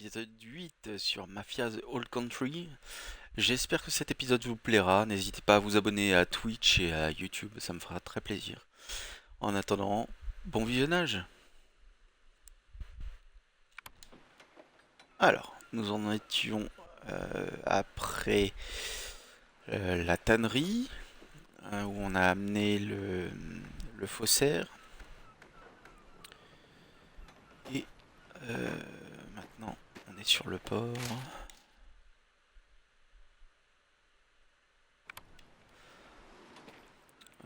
l'épisode 8 sur Mafia's Old Country. J'espère que cet épisode vous plaira. N'hésitez pas à vous abonner à Twitch et à YouTube, ça me fera très plaisir. En attendant, bon visionnage. Alors, nous en étions après la tannerie, où on a amené le faussaire. Et maintenant, on est sur le port.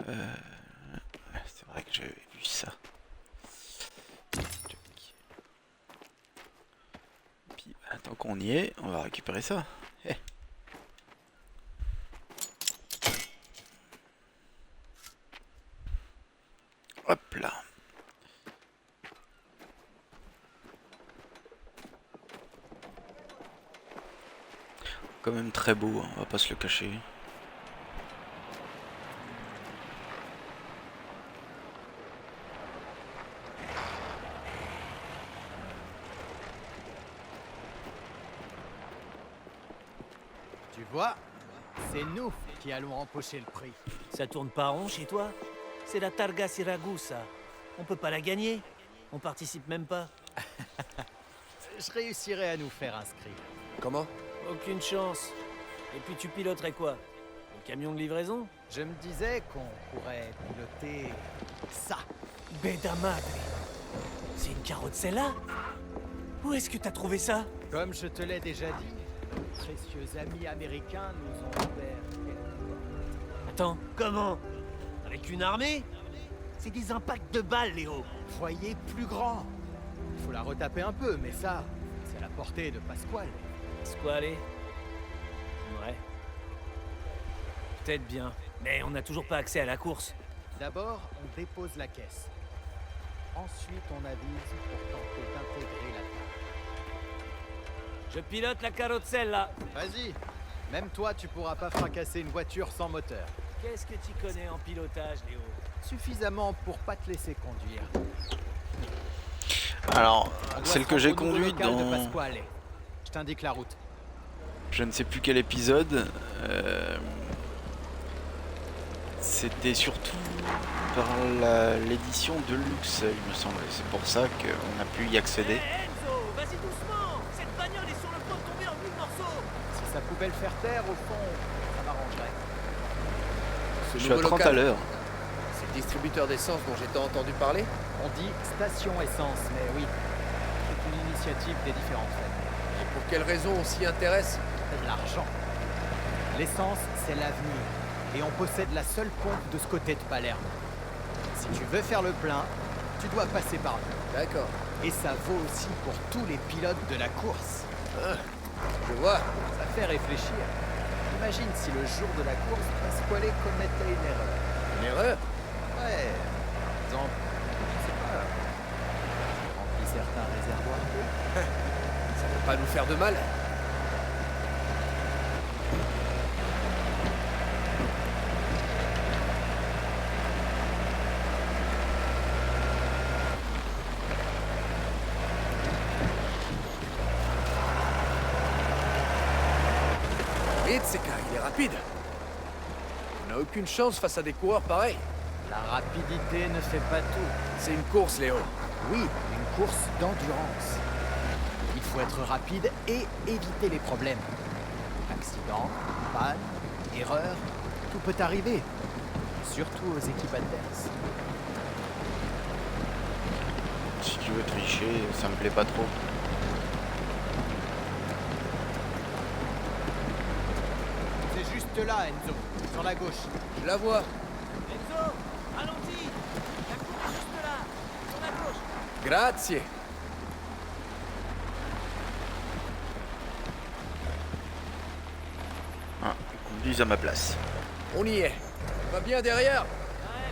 C'est vrai que j'avais vu ça. Puis, tant qu'on y est, on va récupérer ça. Eh. Hop là. Quand même très beau, hein, on va pas se le cacher. Tu vois, c'est nous qui allons empocher le prix. Ça tourne pas rond chez toi? C'est la Targa Siragusa. On peut pas la gagner. On participe même pas. Je réussirai à nous faire inscrire. Comment? Aucune chance. Et puis tu piloterais quoi? Le camion de livraison? Je me disais qu'on pourrait piloter ça. Beda madre. C'est une carrozzella? Où est-ce que t'as trouvé ça? Comme je te l'ai déjà dit, nos précieux amis américains nous ont offert quelques... Attends, comment? Avec une armée? C'est des impacts de balles, Léo. Foyer plus grand. Il faut la retaper un peu, mais ça, c'est à la portée de Pasquale. Squale? Ouais. Peut-être bien. Mais on n'a toujours pas accès à la course. D'abord, on dépose la caisse. Ensuite, on avise pour tenter d'intégrer la table. Je pilote la carrozzella. Vas-y. Même toi, tu pourras pas fracasser une voiture sans moteur. Qu'est-ce que tu connais en pilotage, Léo? Suffisamment pour pas te laisser conduire. Alors, On doit celle se que rendre j'ai au nouveau conduite local de dans Pasquale. Je t'indique la route. je ne sais plus quel épisode, c'était surtout par l'édition de luxe, il me semble. C'est pour ça qu'on a pu y accéder. Enzo, vas-y doucement. Cette bagnole est sur le point de tomber en mille morceaux. Si ça pouvait le faire taire, au fond, ça m'arrangerait. Ce Je suis à nouveau 30 à local, l'heure. c'est le distributeur d'essence dont j'ai tant entendu parler? On dit station essence, mais oui. C'est une initiative des différentes familles. Et pour quelle raison on s'y intéresse? De l'argent. L'essence, c'est l'avenir. Et on possède la seule pompe de ce côté de Palerme. Si tu veux faire le plein, tu dois passer par nous. D'accord, Et ça vaut aussi pour tous les pilotes de la course. je vois. Ça fait réfléchir. Imagine si le jour de la course, Pasquale commettait une erreur. Une erreur? Ouais, par exemple, je sais pas, remplit certains réservoirs d'eau. Ça peut pas nous faire de mal? Vite, c'est car il est rapide. On n'a aucune chance face à des coureurs pareils. La rapidité ne fait pas tout. C'est une course, Léo. Oui, une course d'endurance. Il faut être rapide et éviter les problèmes. Accident, panne, erreur, tout peut arriver. Surtout aux équipes adverses. Si tu veux tricher, ça me plaît pas trop. C'est juste là, Enzo, sur la gauche. Je la vois. Enzo, ralentis. La course est juste là, sur la gauche. Grazie. Ah, conduise à ma place. On y est. Va bien derrière. Ouais,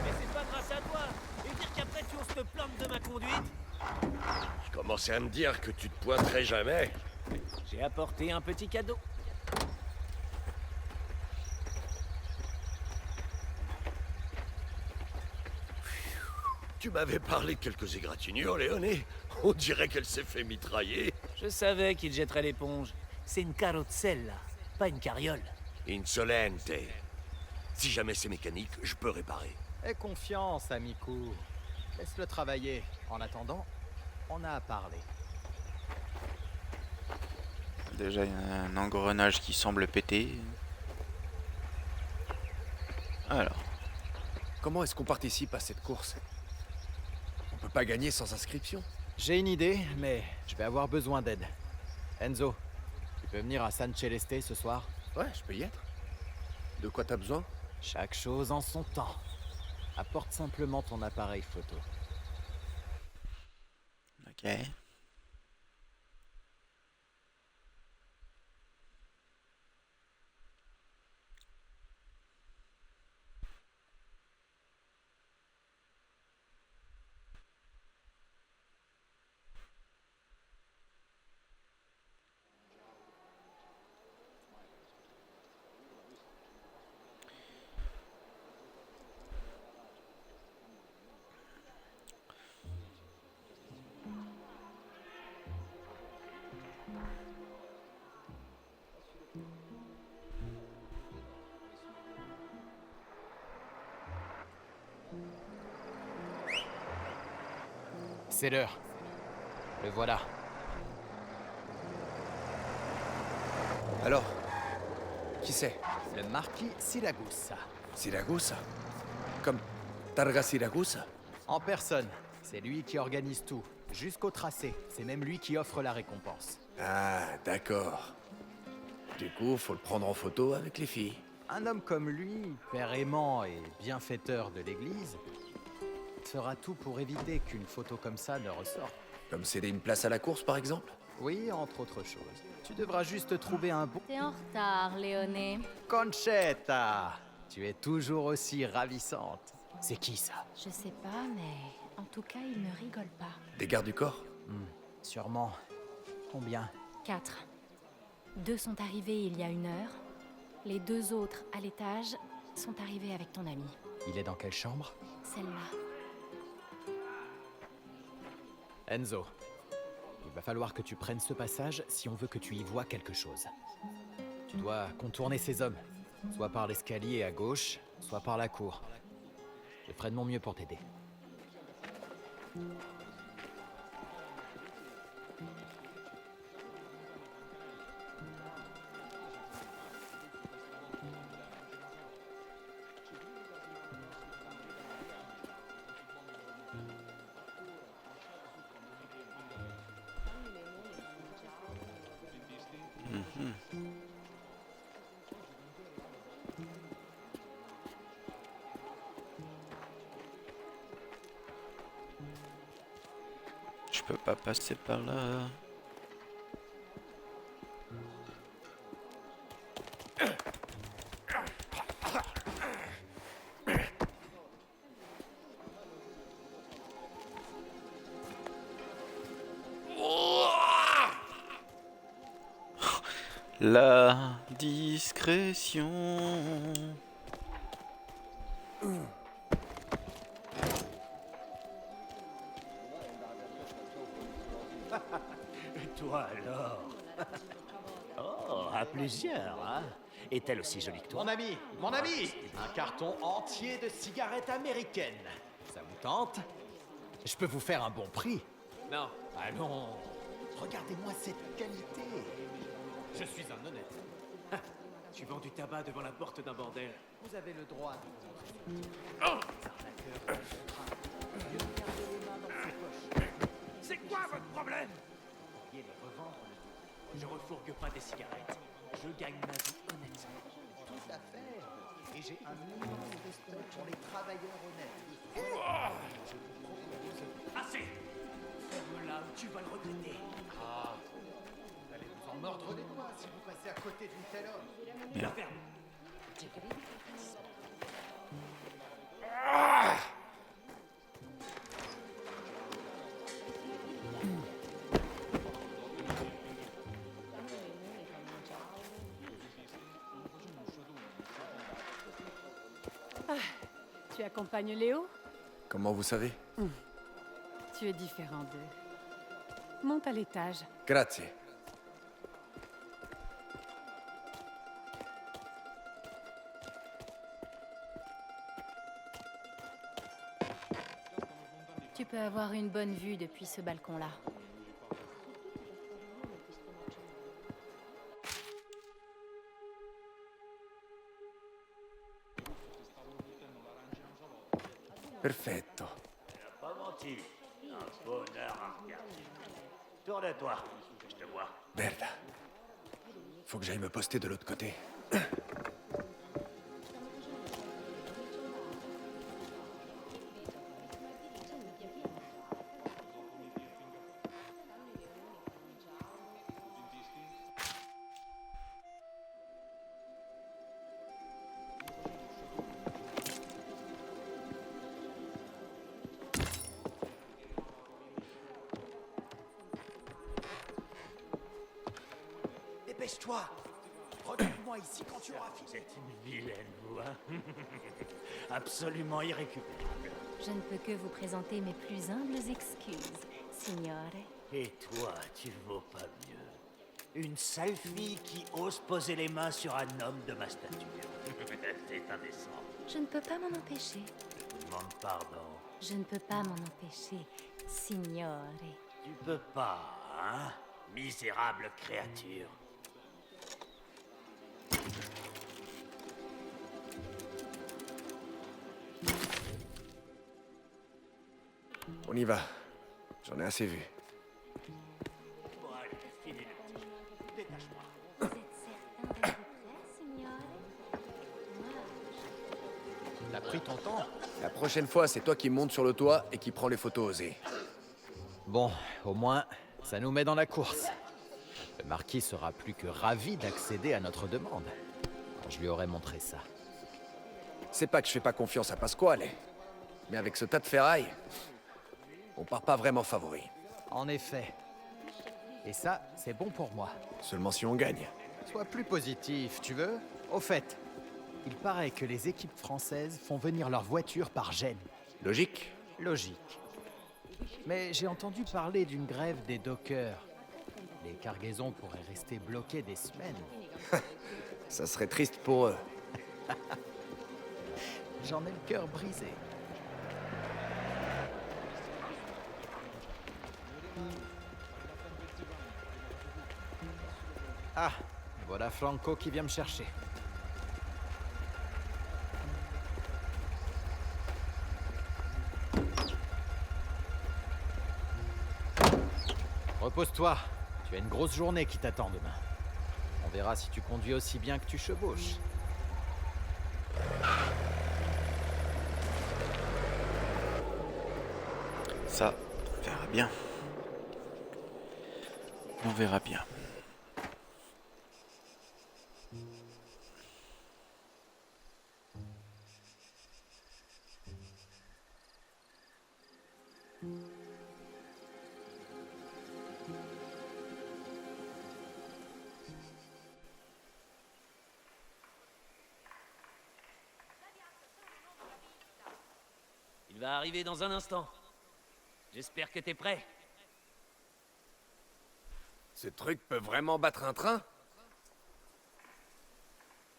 mais c'est pas grâce à toi. Et dire qu'après tu oses te plaindre de ma conduite? Je commençais à me dire que tu te pointerais jamais. J'ai apporté un petit cadeau. Tu m'avais parlé de quelques égratignures, Léoné. On dirait qu'elle s'est fait mitrailler. Je savais qu'il jetterait l'éponge. C'est une carrozzella, pas une carriole. Insolente. Si jamais c'est mécanique, je peux réparer. Aie confiance, Amico. Laisse-le travailler. En attendant, on a à parler. Déjà, il y a un engrenage qui semble péter. Alors, Comment est-ce qu'on participe à cette course? On peut pas gagner sans inscription. J'ai une idée, mais je vais avoir besoin d'aide. Enzo, tu peux venir à San Celeste ce soir? Ouais, je peux y être. De quoi t'as besoin? Chaque chose en son temps. Apporte simplement ton appareil photo. ok. C'est l'heure. Le voilà. Alors, qui c'est? Le marquis Siragusa. Siragusa? Comme Targa Siragusa? En personne. C'est lui qui organise tout. Jusqu'au tracé. C'est même lui qui offre la récompense. Ah, d'accord. Du coup, faut le prendre en photo avec les filles. Un homme comme lui, père aimant et bienfaiteur de l'église, fera tout pour éviter qu'une photo comme ça ne ressorte. Comme céder une place à la course, par exemple? Oui, entre autres choses. Tu devras juste trouver un bon... T'es en retard, Léoné. Conchetta! Tu es toujours aussi ravissante. C'est qui ça? Je sais pas, mais en tout cas, il ne rigole pas. Des gardes du corps? Sûrement. Combien? 4. 2 sont arrivés il y a 1 heure. Les 2 autres, à l'étage, sont arrivés avec ton ami. Il est dans quelle chambre? Celle-là. Enzo. Il va falloir que tu prennes ce passage si on veut que tu y vois quelque chose. Tu dois contourner ces hommes. Soit par l'escalier à gauche, soit par la cour. Je ferai de mon mieux pour t'aider. Je peux pas passer par là. La discrétion. Et toi alors? Oh, à plusieurs, hein? Est-elle aussi jolie que toi? Mon ami! Un carton entier de cigarettes américaines. Ça vous tente? Je peux vous faire un bon prix. Non. Ah non! Regardez-moi cette qualité. Je suis un honnête. Tu vends du tabac devant la porte d'un bordel. Vous avez le droit de vous en souvenir. C'est quoi votre problème? Vous pourriez les revendre. Je refourgue pas des cigarettes. Je gagne ma vie honnêtement. Tout à fait. Et j'ai un immense respect pour les travailleurs honnêtes. Je vous propose... Assez! Ferme-la ou tu vas le regretter. Ah, vous allez vous en mordre les doigts si vous passez à côté d'une telle homme. La ferme. Tu accompagnes Léo? Comment vous savez? Tu es différent d'eux. Monte à l'étage. Grazie. Tu peux avoir une bonne vue depuis ce balcon-là. Perfetto. Pas menti. Un bonheur à regarder. Tourne-toi, je te vois. Merde. Faut que j'aille me poster de l'autre côté. Dépêche-toi. Retrouve-moi ici quand tu auras fini. Vous êtes une vilaine, vous, hein? Absolument irrécupérable. Je ne peux que vous présenter mes plus humbles excuses, signore. Et toi, tu vaux pas mieux. Une sale fille qui ose poser les mains sur un homme de ma stature. C'est indécent. Je ne peux pas m'en empêcher. Je vous demande pardon. Je ne peux pas m'en empêcher, signore. Tu peux pas, hein? Misérable créature. On y va. J'en ai assez vu. Bon, allez, finis le petit. Détache-moi. Vous êtes certain d'être prêt, signore? T'as pris ton temps? La prochaine fois, c'est toi qui montes sur le toit et qui prends les photos osées. Bon, au moins, ça nous met dans la course. Le marquis sera plus que ravi d'accéder à notre demande. Quand je lui aurai montré ça. C'est pas que je fais pas confiance à Pasquale, mais avec ce tas de ferraille, on part pas vraiment favori. En effet. Et ça, c'est bon pour moi. Seulement si on gagne. Sois plus positif, tu veux? Au fait, il paraît que les équipes françaises font venir leurs voitures par Gênes. Logique? Logique. Mais j'ai entendu parler d'une grève des dockers. Les cargaisons pourraient rester bloquées des semaines. Ça serait triste pour eux. J'en ai le cœur brisé. Ah, voilà Franco qui vient me chercher. Repose-toi, tu as une grosse journée qui t'attend demain. On verra si tu conduis aussi bien que tu chevauches. Ça, on verra bien. On verra bien. Il va arriver dans un instant. J'espère que t'es prêt. Ce truc peut vraiment battre un train?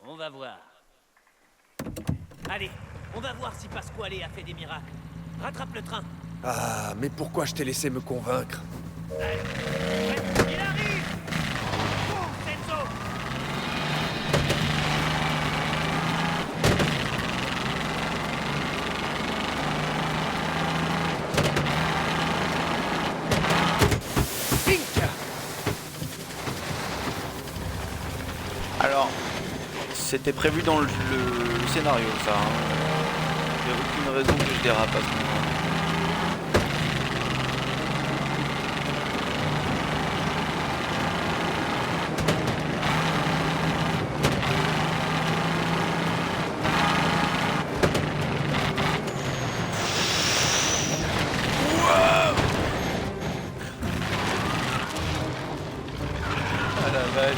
On va voir. Allez, on va voir si Pasquale a fait des miracles. Rattrape le train. Ah, mais pourquoi je t'ai laissé me convaincre? Il arrive! Oh, Senzo! Alors, c'était prévu dans le scénario, ça. Il n'y a aucune raison que je dérape à ce moment-là. Ah la vache.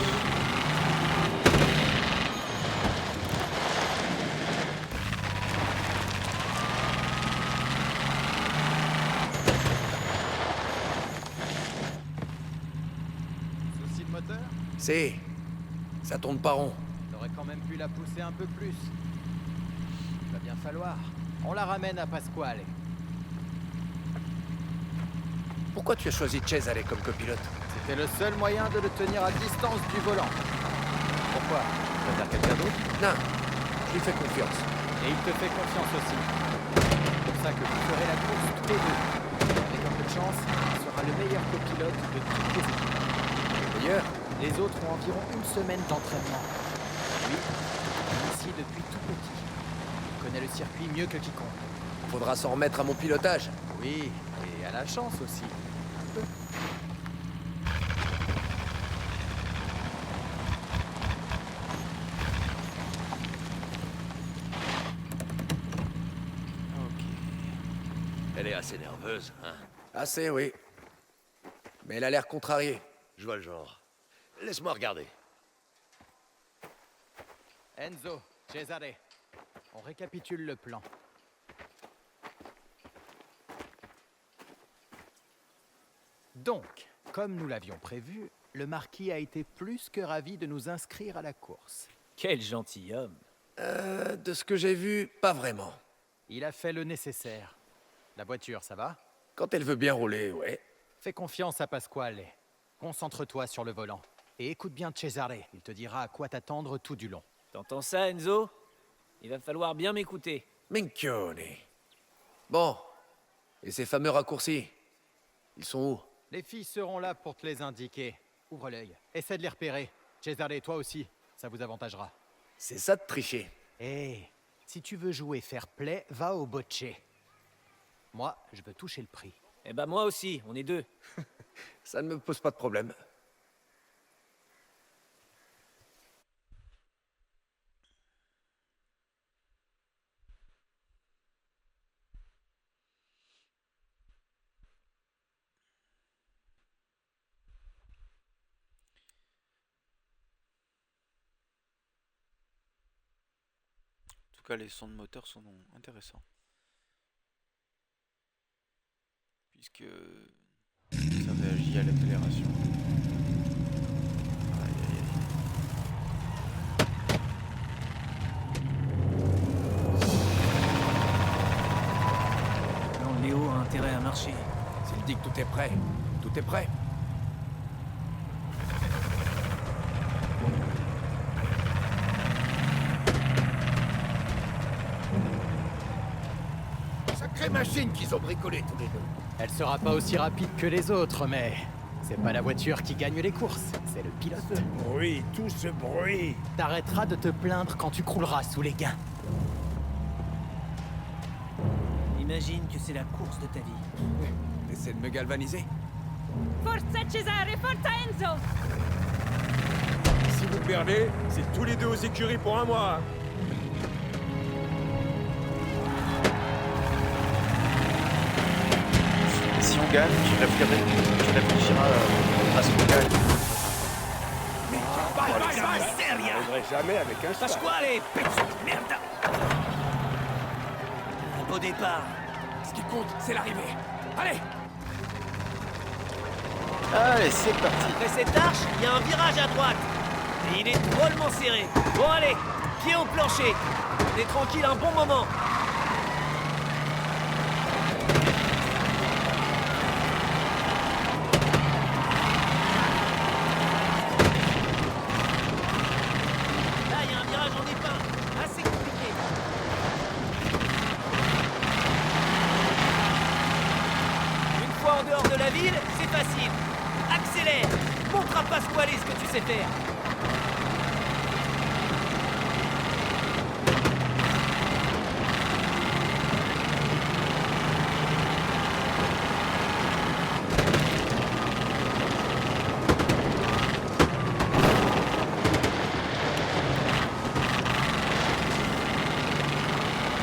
Ça tourne pas rond. T'aurais quand même pu la pousser un peu plus. Il va bien falloir. On la ramène à Pasquale. Pourquoi tu as choisi Cesare comme copilote? C'était le seul moyen de le tenir à distance du volant. Pourquoi? Tu préfères quelqu'un d'autre? Non, je lui fais confiance. Et il te fait confiance aussi. C'est pour ça que vous ferez la course tous les deux. Avec un peu de chance, il sera le meilleur copilote de toutes les équipes. D'ailleurs, Les autres ont environ une semaine d'entraînement. Lui, il est ici depuis tout petit. Il connaît le circuit mieux que quiconque. faudra s'en remettre à mon pilotage. Oui, et à la chance aussi. Un peu. Ok. Elle est assez nerveuse, hein? Assez, oui. Mais elle a l'air contrariée. Je vois le genre. Laisse-moi regarder. Enzo, Cesare, on récapitule le plan. Donc, comme nous l'avions prévu, le marquis a été plus que ravi de nous inscrire à la course. Quel gentilhomme. De ce que j'ai vu, pas vraiment. Il a fait le nécessaire. La voiture, ça va? Quand elle veut bien rouler, ouais. Fais confiance à Pasquale. Concentre-toi sur le volant. Et écoute bien Cesare, il te dira à quoi t'attendre tout du long. T'entends ça, Enzo? Il va falloir bien m'écouter. Minchione. Bon. Et ces fameux raccourcis? Ils sont où? Les filles seront là pour te les indiquer. Ouvre l'œil. Essaie de les repérer. Cesare, toi aussi. Ça vous avantagera. C'est ça de tricher. Hé, si tu veux jouer fair play, va au bocce. Moi, je veux toucher le prix. Eh ben moi aussi, on est deux. Ça ne me pose pas de problème. En tout cas, les sons de moteur sont intéressants. Puisque ça réagit à l'accélération. Aïe, aïe, aïe. Non, Léo a intérêt à marcher. S'il dit que tout est prêt, tout est prêt. Sacrée machine qu'ils ont bricolée tous les deux. Elle sera pas aussi rapide que les autres, mais c'est pas la voiture qui gagne les courses, c'est le pilote. Bruit, tout ce bruit. T'arrêteras de te plaindre quand tu crouleras sous les gains. Imagine que c'est la course de ta vie. Essaie de me galvaniser. Forza Cesare, forza Enzo! Si vous perdez, c'est tous les deux aux écuries pour un mois. Et si on gagne, tu réfléchiras à ce qu'on gagne. Je n'arriverai jamais avec un cheval. Pasquale, pezzo de merde! Un beau départ. Ce qui compte, c'est l'arrivée. Allez! Allez, c'est parti. Après cette arche, il y a un virage à droite. Et il est drôlement serré. Bon allez, pied au plancher. On est tranquille un bon moment. Là, il y a un virage en épingle. Assez compliqué. Une fois en dehors de la ville, c'est facile. Accélère. Montre à Pasquale ce que tu sais faire.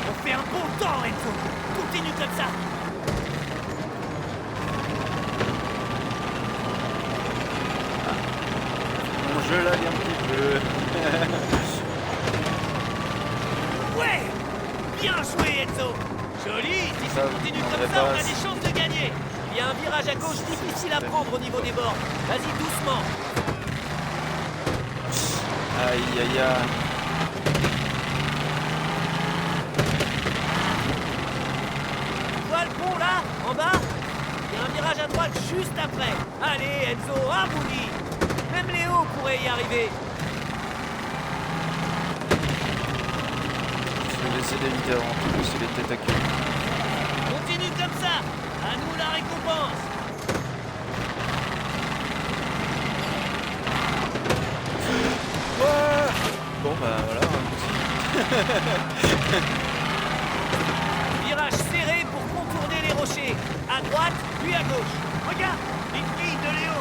On fait un bon temps, Enzo. Continue comme ça. Mon jeu là, il est un petit peu. Ouais. Bien joué, Enzo. Joli. Si Ça, ça continue on comme ça, on a dépasse. des chances de gagner. Il y a un virage à gauche difficile à prendre au niveau des bords. Vas-y doucement. Aïe aïe aïe. Tu vois le pont là, en bas? Il y a un virage à droite juste après. Allez, Enzo, à bouli. Même Léo pourrait y arriver. Je vais laisser des leaders en plus, c'est les têtes à queue. Continue comme ça. À nous la récompense. Bon bah voilà. Virage serré pour contourner les rochers. À droite, puis à gauche. Regarde, une fille de Léo.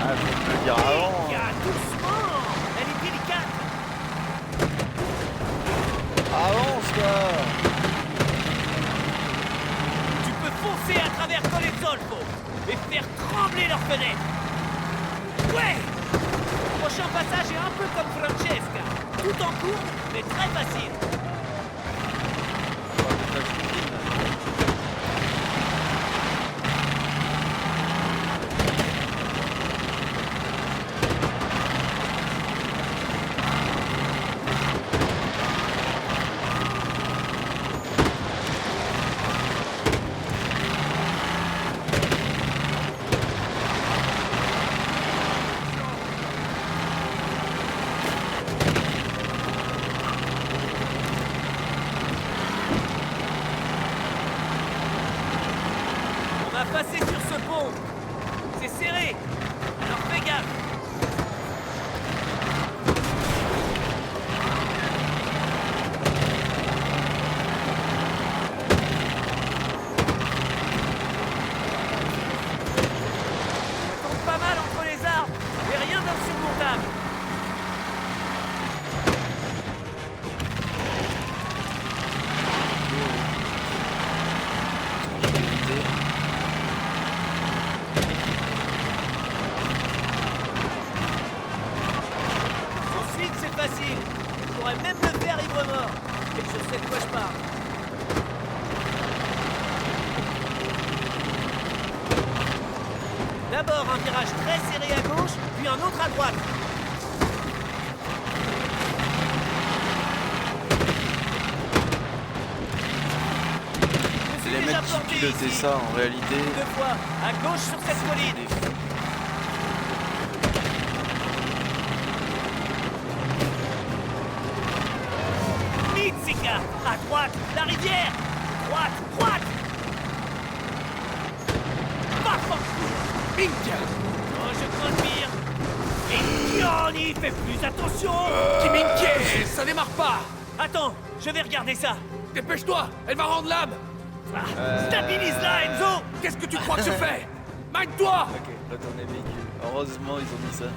Ah, faut me le dire avant. Gars, doucement. Elle est délicate. Avance quoi. Tu peux foncer à travers Colezzolfo et faire trembler leurs fenêtres. Ouais. Le prochain passage est un peu comme Francesca. Tout en cours, mais très facile. On va passer sur ce pont. C'est serré. Alors fais gaffe. Ça tombe pas mal entre les arbres, mais rien d'insurmontable. Ensuite, c'est facile. Je pourrais même le faire ivre-mort. Et je sais de quoi je parle. D'abord un virage très serré à gauche, puis un autre à droite. C'est les mecs qui pilotaient ça en réalité. Deux fois, à gauche sur cette colline. Des fous. Mizzica, à droite, la rivière. Droite, droite. Minchia. Oh, je crains pire. Minchioni, fais plus attention. Kiminke, ça démarre pas. Attends, je vais regarder ça. Dépêche-toi, elle va rendre l'âme. Stabilise-la, Enzo. Qu'est-ce que tu crois que je fais? Mine-toi. Ok, retournez véhicule. Heureusement ils ont mis ça.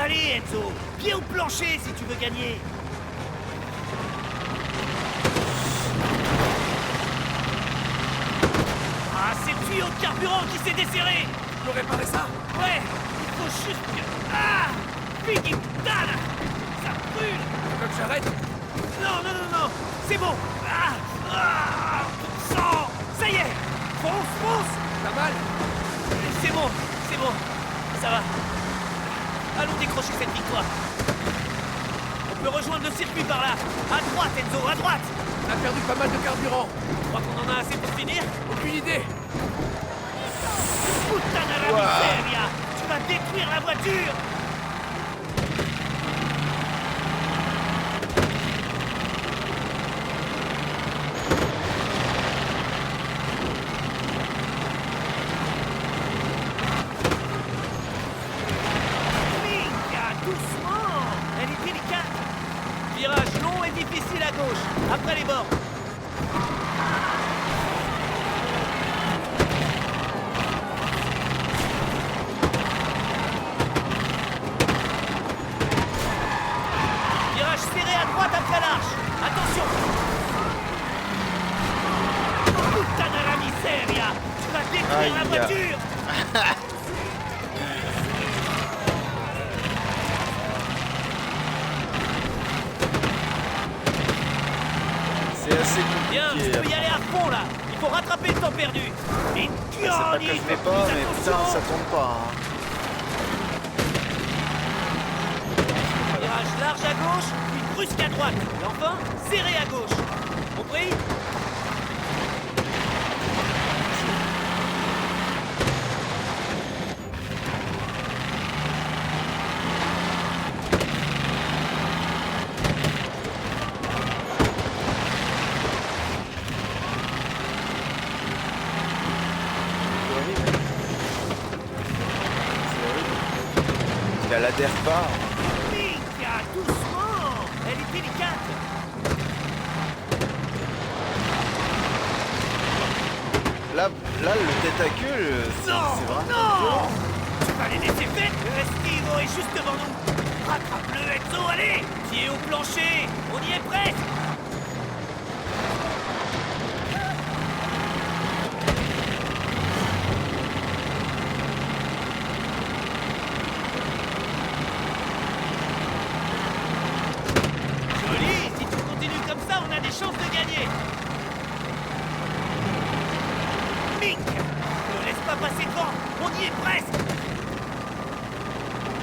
Allez, Enzo, pied au plancher si tu veux gagner. Ah, c'est le tuyau de carburant qui s'est desserré. Je peux réparer ça? Ouais, il faut juste que... Ah, Pigitana, ça brûle. Tu veux que j'arrête? Non, non, non, non, c'est bon. Sang, ça y est. Fonce, fonce. T'as mal? C'est bon, ça va. Allons décrocher cette victoire. On peut rejoindre le circuit par là. À droite, Enzo, à droite. On a perdu pas mal de carburant. Tu crois qu'on en a assez pour finir? Aucune idée. Puttana la miseria. Tu vas détruire la voiture. Minchia, doucement. Elle est délicate. Virage long et difficile à gauche, après les bords. Virage serré à droite après l'arche. Attention. Puttana la miseria. Tu vas détruire la Aïe. voiture. C'est assez Bien, tu compliqué. peux y aller à fond là. Il faut rattraper le temps perdu. C'est pas que je vais pas, mais putain, ça tourne pas. Hein. Virage large à gauche, puis brusque à droite. Et enfin, serré à gauche. Compris? Elle adhère pas. Mika, doucement. Elle est délicate. Là, le tentacule, c'est vraiment violent. Tu vas les laisser faire. Le Estivo est juste devant nous. Rattrape-le, Enzo, allez. Pied au plancher. On y est presque. Joli. Si tu continues comme ça, on a des chances de gagner. Mick, ne laisse pas passer devant. On y est presque.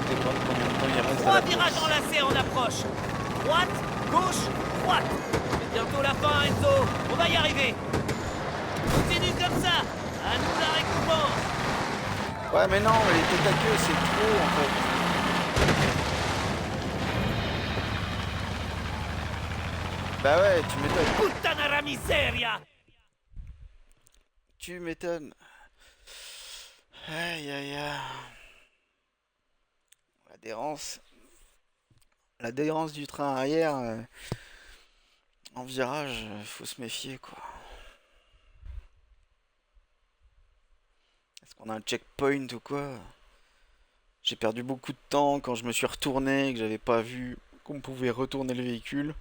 Je sais pas combien de temps il reste à 3 la virages course. enlacés en approche. Droite, gauche, droite. C'est bientôt la fin, Enzo. On va y arriver. Continue comme ça. À nous la récompense. Ouais, mais non, les tentacules, c'est trop en fait. Bah ouais, tu m'étonnes. Puttana la miseria. Tu m'étonnes. Aïe aïe aïe. L'adhérence. L'adhérence du train arrière. En virage, faut se méfier quoi. Est-ce qu'on a un checkpoint ou quoi? J'ai perdu beaucoup de temps quand je me suis retourné et que j'avais pas vu qu'on pouvait retourner le véhicule.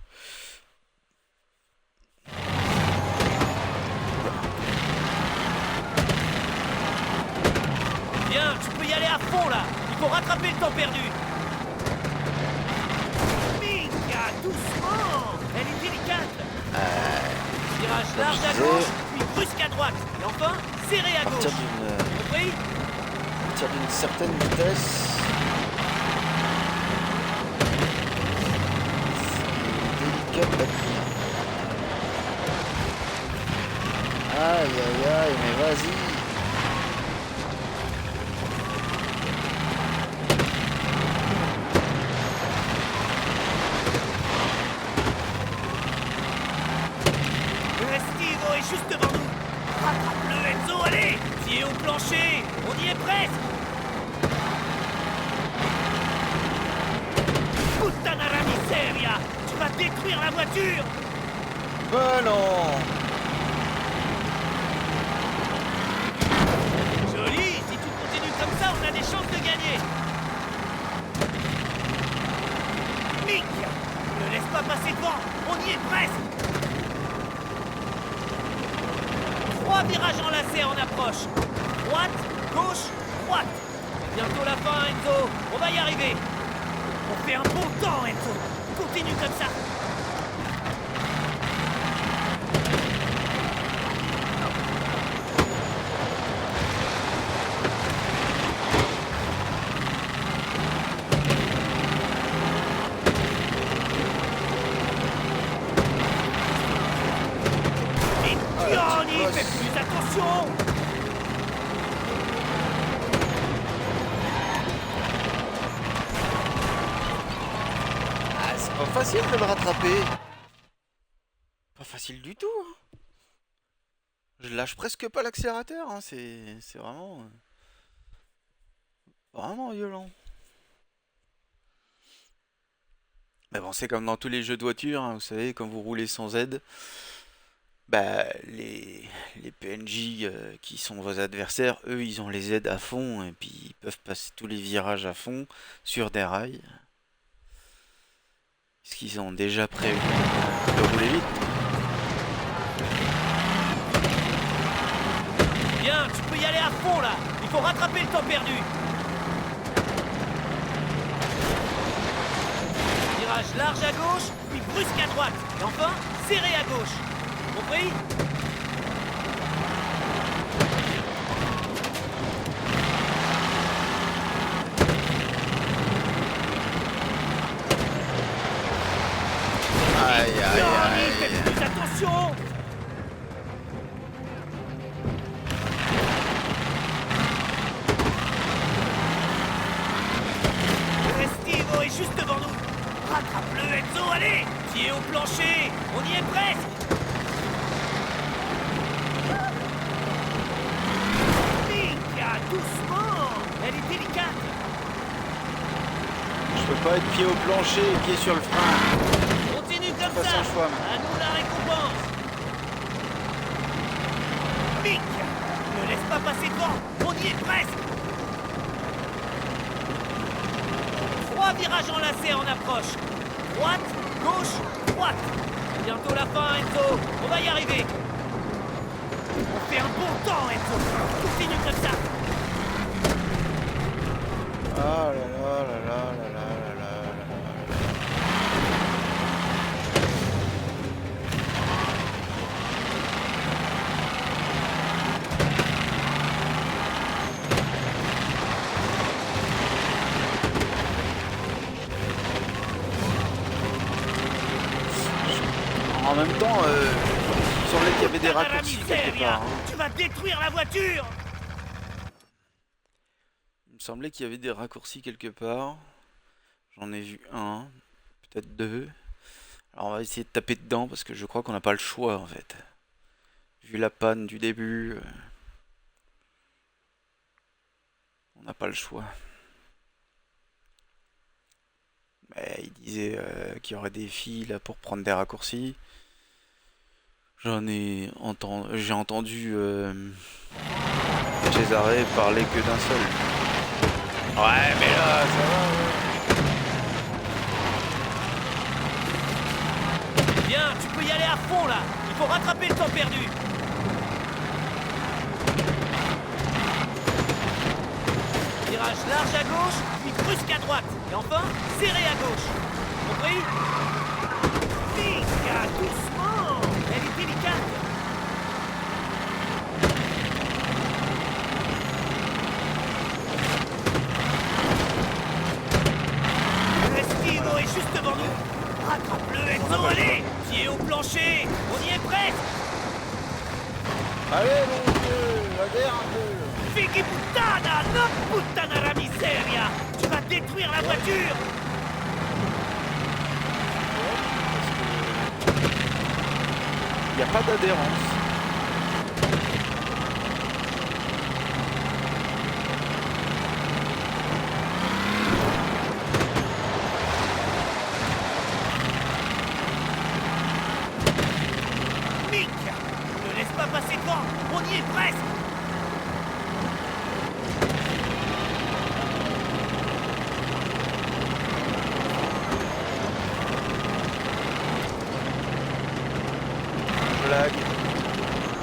Bien, tu peux y aller à fond là. Il faut rattraper le temps perdu. Mika, doucement. Elle est délicate. Virage large à je gauche, disais. puis brusque à droite. Et enfin, serré à À partir gauche. d'une Compris? certaine vitesse. C'est délicat de la tenir. Aïe aïe aïe, mais vas-y. Le Estivo est juste devant nous. Rattrape-le, Enzo, allez. Pied au plancher. On y est presque. Puttana la miseria. Tu vas détruire la voiture. Oh non. Joli. Si tu continues comme ça, on a des chances de gagner. Mick, ne laisse pas passer devant. On y est presque. 3 virages enlacés en approche. Droite, gauche, droite. C'est bientôt la fin, Enzo. On va y arriver. On fait un bon temps, Enzo. Continue comme ça. Et Johnny, fais plus attention. Ah, c'est pas facile de le rattraper. Pas facile du tout. Hein. Je lâche presque pas l'accélérateur. Hein. C'est vraiment... vraiment violent. Mais bon, c'est comme dans tous les jeux de voiture. Hein, vous savez, quand vous roulez sans aide, bah, les PNJ qui sont vos adversaires, eux, ils ont les aides à fond. Et puis, ils peuvent passer tous les virages à fond sur des rails. Parce qu'ils ont déjà prévu de rouler vite. Bien, tu peux y aller à fond là. Il faut rattraper le temps perdu. Virage large à gauche, puis brusque à droite. Et enfin, serré à gauche. Compris? Aïe, aïe, Johnny, fais aïe. plus attention! Restivo est juste devant nous! Rattrape-le, Enzo, allez! Pied au plancher! On y est presque! Mika, doucement! Elle est délicate! Je peux pas être pied au plancher et pied sur le frein. Continue comme Pas ça! sans choix, moi. À nous la récompense! Mick! Ne laisse pas passer devant! On y est presque! 3 virages enlacés en approche. Droite, gauche, droite. Bientôt la fin, Enzo. On va y arriver. On fait un bon temps, Enzo. Continue comme ça. Ah là là là là là là là là là. En même temps, il semblait qu'il y avait des Putain, la raccourcis miseria. quelque part. Hein. Tu vas détruire la voiture. Il me semblait qu'il y avait des raccourcis quelque part. J'en ai vu un, peut-être deux. Alors on va essayer de taper dedans parce que je crois qu'on n'a pas le choix en fait. Vu la panne du début, on n'a pas le choix. Mais il disait qu'il y aurait des filles là pour prendre des raccourcis. J'ai entendu Cesare parler que d'un seul. Ouais, mais là, ça va. Bien, tu peux y aller à fond là. Il faut rattraper le temps perdu. Virage large à gauche, puis brusque à droite. Et enfin, serré à gauche. Compris? Mika, doucement. Elle est délicate. Restivo est juste devant nous. Rattrape-le, Enzo, allez. Pied au plancher. On y est presque. Allez, mon Dieu, adhère un peu. Fighi puttana, non puttana la miseria. Tu vas détruire la voiture. Il n'y a pas d'adhérence. Mick, ne laisse pas passer devant. On y est presque. Blague.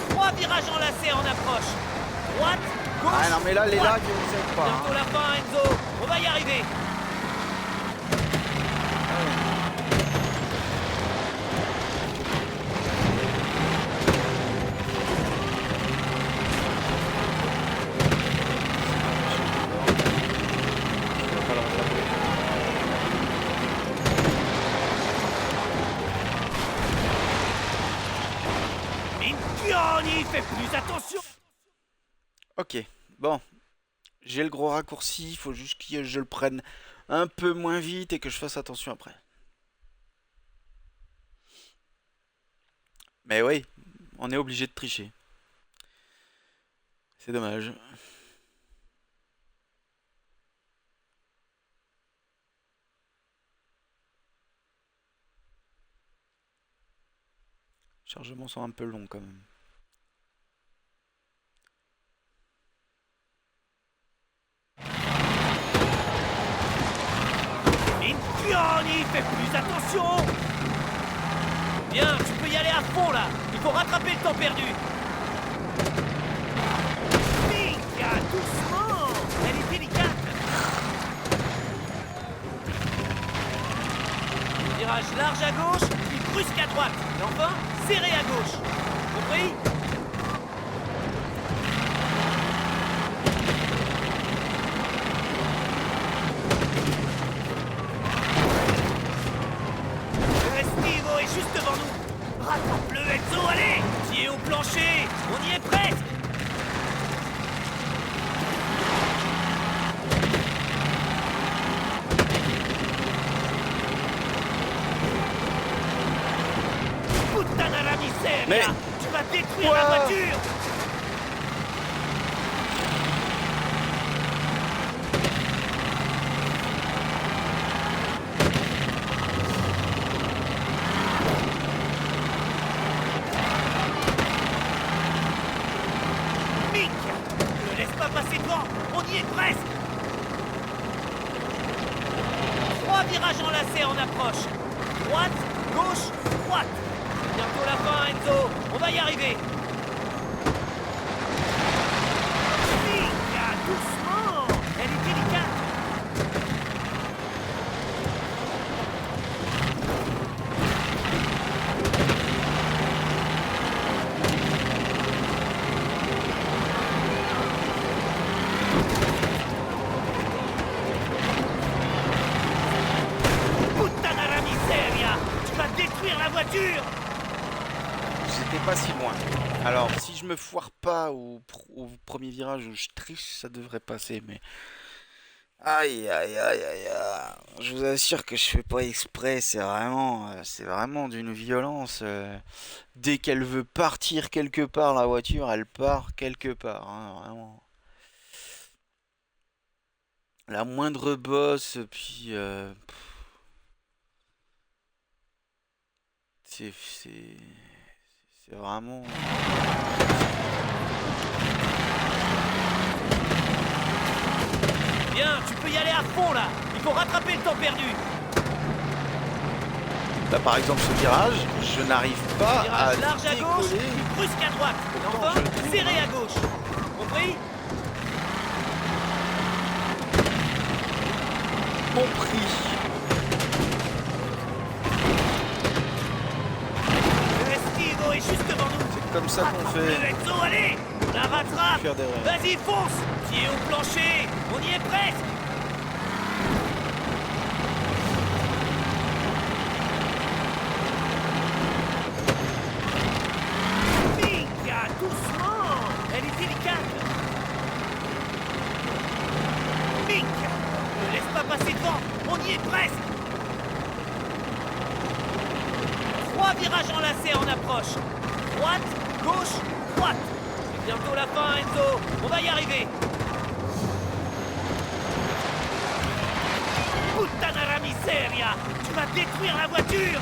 3 virages enlacés en approche. Droite, gauche. Ah non mais là les droite. lags vous aident pas. Bientôt Hein. la fin, Enzo. On va y arriver. Minchioni, fais plus attention. Ok, bon. J'ai le gros raccourci, il faut juste que je le prenne un peu moins vite et que je fasse attention après. Mais oui, on est obligé de tricher. C'est dommage. Les chargements sont un peu longs quand même. Minchioni, fais plus attention. Bien, tu peux y aller à fond là. Il faut rattraper le temps perdu. Mika, doucement. Elle est délicate. Virage large à gauche, puis brusque à droite. Et enfin, serré à gauche. Compris? Restivo est juste devant nous. Rattrape-le, Enzo, allez! Pied au plancher, on y est presque! Puttana la miseria! Mais- Tu vas détruire Quoi? la voiture! Mick! Ne laisse pas passer devant! On y est presque! 3 virages enlacés en approche. Droite, gauche, droite. Bientôt la fin, Enzo. On va y arriver. Mick, doucement! Elle est délicate. Puttana la miseria! Tu vas détruire la voiture! C'était pas si loin. Alors, si je me foire pas au premier virage où je triche, ça devrait passer, mais... Aïe, aïe, aïe, aïe, aïe. Je vous assure que je fais pas exprès, c'est vraiment d'une violence. Dès qu'elle veut partir quelque part, la voiture, elle part quelque part, hein, vraiment. La moindre bosse, puis... c'est vraiment... Bien, tu peux y aller à fond là. Il faut rattraper le temps perdu. Là, par exemple, ce virage, je n'arrive pas à Virage large à gauche, décoller. puis brusque à droite. Et enfin, serré à gauche. Compris? Compris. Restivo est juste devant nous. C'est comme ça qu'on Rattrape-le, fait. Enzo, allez! La rattrape! Faire des rêves. Vas-y, fonce! Pied au plancher! On y est presque! Mika, doucement! Elle est délicate! Mika! Ne laisse pas passer devant! On y est presque! 3 virages enlacés en approche. Droite, gauche, droite. C'est bientôt la fin, Enzo. On va y arriver. Puttana la miseria! Tu vas détruire la voiture!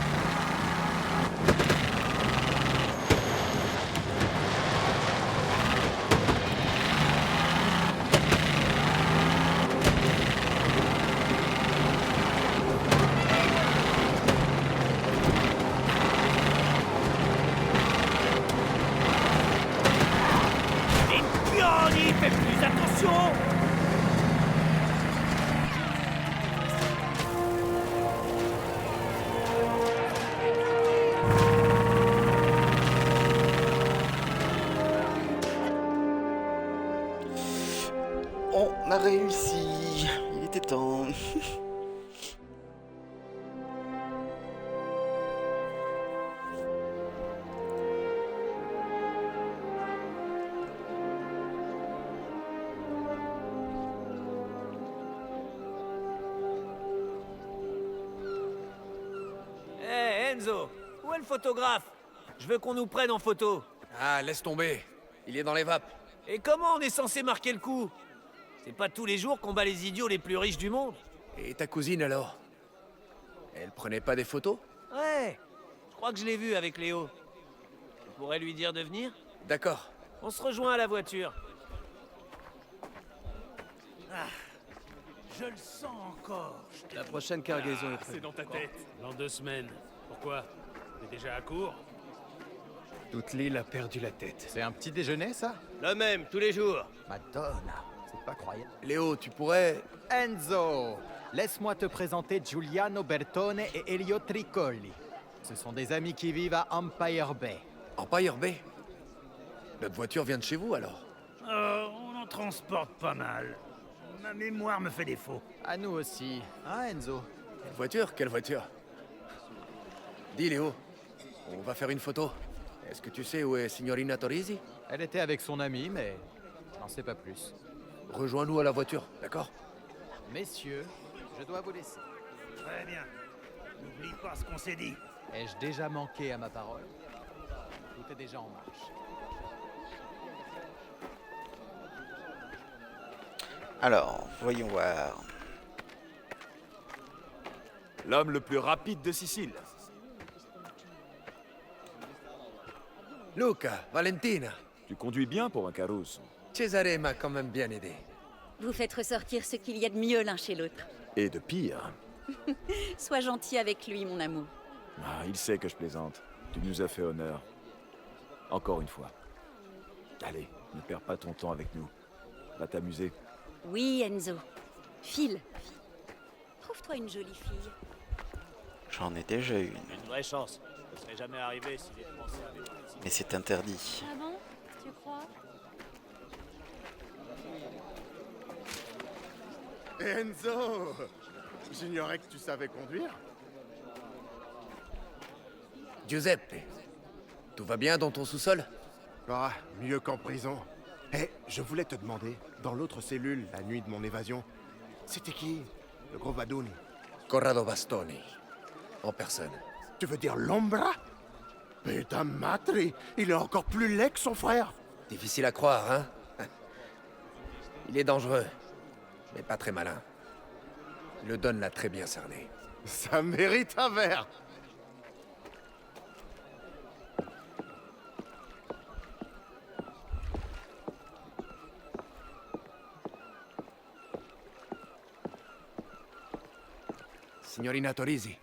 Les pioni, fais plus attention! On a réussi. Il était temps. Hé, Enzo, où est le photographe? Je veux qu'on nous prenne en photo. Ah, laisse tomber. Il est dans les vapes. Et comment on est censé marquer le coup? C'est pas tous les jours qu'on bat les idiots les plus riches du monde. Et ta cousine alors? Elle prenait pas des photos? Ouais, je crois que je l'ai vu avec Léo. Tu pourrais lui dire de venir? D'accord. On se rejoint à la voiture. Je le sens encore. La prochaine cargaison est C'est prévue. dans ta tête. Dans 2 semaines. Pourquoi? T'es déjà à court? Toute l'île a perdu la tête. C'est un petit déjeuner, ça? Le même, tous les jours. Madonna, c'est pas croyable. Léo, tu pourrais... Enzo, laisse-moi te présenter Giuliano Bertone et Elio Tricolli. Ce sont des amis qui vivent à Empire Bay. Empire Bay? Notre voiture vient de chez vous, alors? On en transporte pas mal. Ma mémoire me fait défaut. À nous aussi, hein Enzo? Quelle voiture? Quelle voiture? Dis, Léo, on va faire une photo. Est-ce que tu sais où est Signorina Torrisi? Elle était avec son ami, mais j'en sais pas plus. Rejoins-nous à la voiture, d'accord? Messieurs, je dois vous laisser. Très bien. N'oublie pas ce qu'on s'est dit. Ai-je déjà manqué à ma parole? Tout est déjà en marche. Alors, voyons voir. L'homme le plus rapide de Sicile. Luca, Valentina, Tu conduis bien pour un Caruso. Cesare m'a quand même bien aidé. Vous faites ressortir ce qu'il y a de mieux l'un chez l'autre. Et de pire. Sois gentil avec lui, mon amour. Ah, il sait que je plaisante. Tu nous as fait honneur. Encore une fois. Allez, ne perds pas ton temps avec nous. Va t'amuser. Oui, Enzo. File. Trouve-toi une jolie fille. J'en ai déjà une, Une vraie chance. Ça serait jamais arrivé si les Français avaient participé. mais c'est interdit. Ah bon? Tu crois? Enzo! J'ignorais que tu savais conduire. Giuseppe, tout va bien dans ton sous-sol? Ah, mieux qu'en prison. Eh, je voulais te demander, dans l'autre cellule, la nuit de mon évasion, c'était qui? Le gros Badoun? Corrado Bastoni. En personne. Tu veux dire l'Ombra? Putain, matri! Il est encore plus laid que son frère! Difficile à croire, hein? Il est dangereux, mais pas très malin. Le Don l'a très bien cerné. Ça mérite un verre! Signorina Torrisi,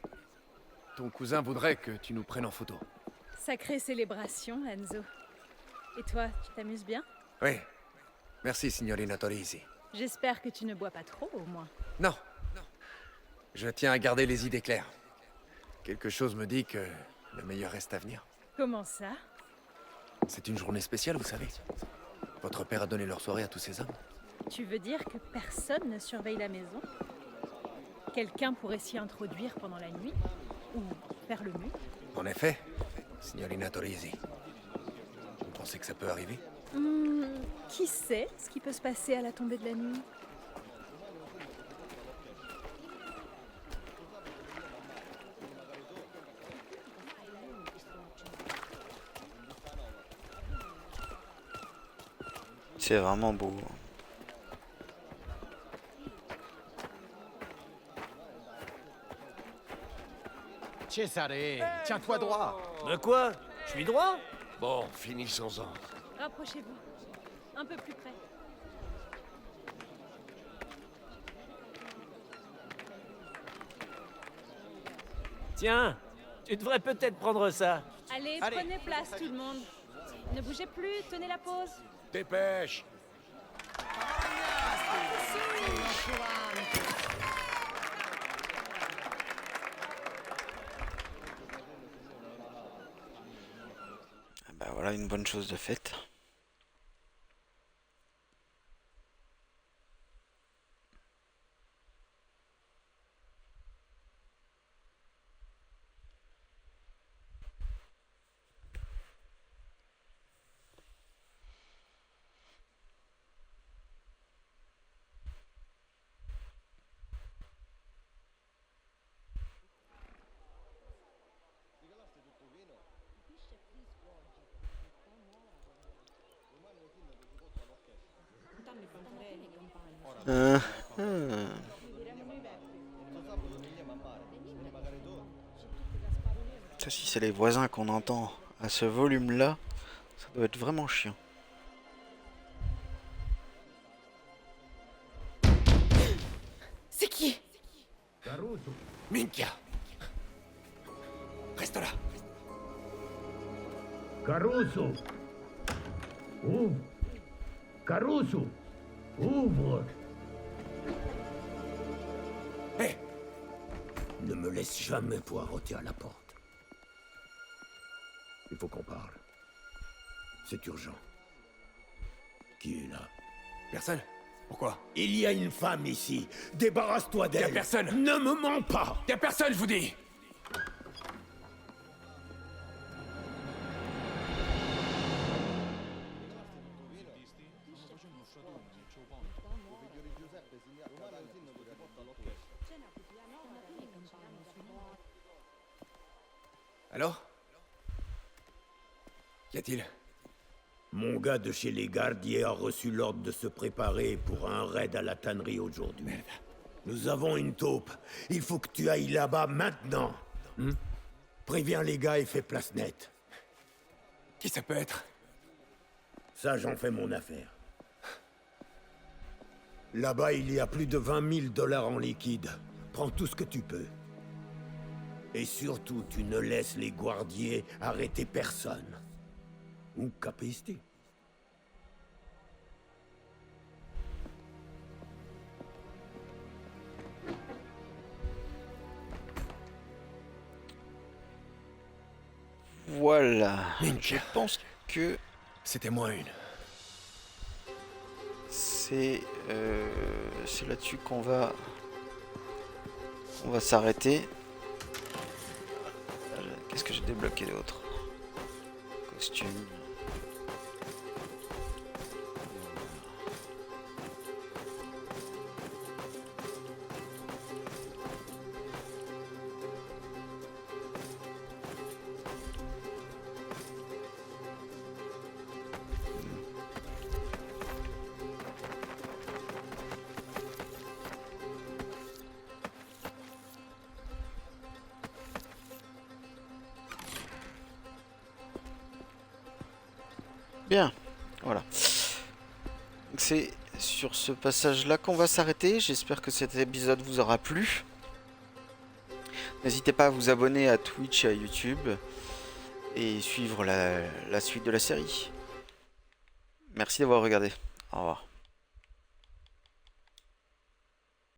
ton cousin voudrait que tu nous prennes en photo. Sacrée célébration, Enzo. Et toi, tu t'amuses bien? Oui. Merci, Signorina Torrisi. J'espère que tu ne bois pas trop, au moins. Non. Je tiens à garder les idées claires. Quelque chose me dit que le meilleur reste à venir. Comment ça? C'est une journée spéciale, vous savez. Votre père a donné leur soirée à tous ces hommes. Tu veux dire que personne ne surveille la maison? Quelqu'un pourrait s'y introduire pendant la nuit? Ou faire le mur? En effet, Signorina Torrisi. Vous pensez que ça peut arriver? Qui sait ce qui peut se passer à la tombée de la nuit? C'est vraiment beau. Cesare, tiens-toi droit. De quoi? Je suis droit? Bon, finissons-en. Rapprochez-vous. Un peu plus près. Tiens, tu devrais peut-être prendre ça. Allez, prenez place tout le monde. Ne bougez plus, tenez la pause. Dépêche! Ah bah voilà une bonne chose de faite. Ça, si c'est les voisins qu'on entend à ce volume-là, ça doit être vraiment chiant. C'est qui? Minchia! Reste là! Caruso! Ouvre! Caruso! Ouvre! Hé! Ne me laisse jamais poireauter à la porte. faut qu'on parle. C'est urgent. Qui est là? Personne? Pourquoi? Il y a une femme ici. Débarrasse-toi d'elle. Y'a personne! Ne me mens pas! Y'a personne, je vous dis! Allô? Qu'y a-t-il? Mon gars de chez les gardiers a reçu l'ordre de se préparer pour un raid à la tannerie aujourd'hui. Nous avons une taupe. Il faut que tu ailles là-bas maintenant. Préviens les gars et fais place nette. Qui ça peut être? Ça, j'en fais mon affaire. Là-bas, il y a plus de 20 000 $ en liquide. Prends tout ce que tu peux. Et surtout, tu ne laisses les guardiers arrêter personne. Ou capisti? Voilà. Je pense que c'était moins une. C'est là-dessus qu'on va s'arrêter. Qu'est-ce que j'ai débloqué d'autre? Costume. Bien, voilà. C'est sur ce passage-là qu'on va s'arrêter. J'espère que cet épisode vous aura plu. N'hésitez pas à vous abonner à Twitch et à YouTube et suivre la suite de la série. Merci d'avoir regardé. Au revoir.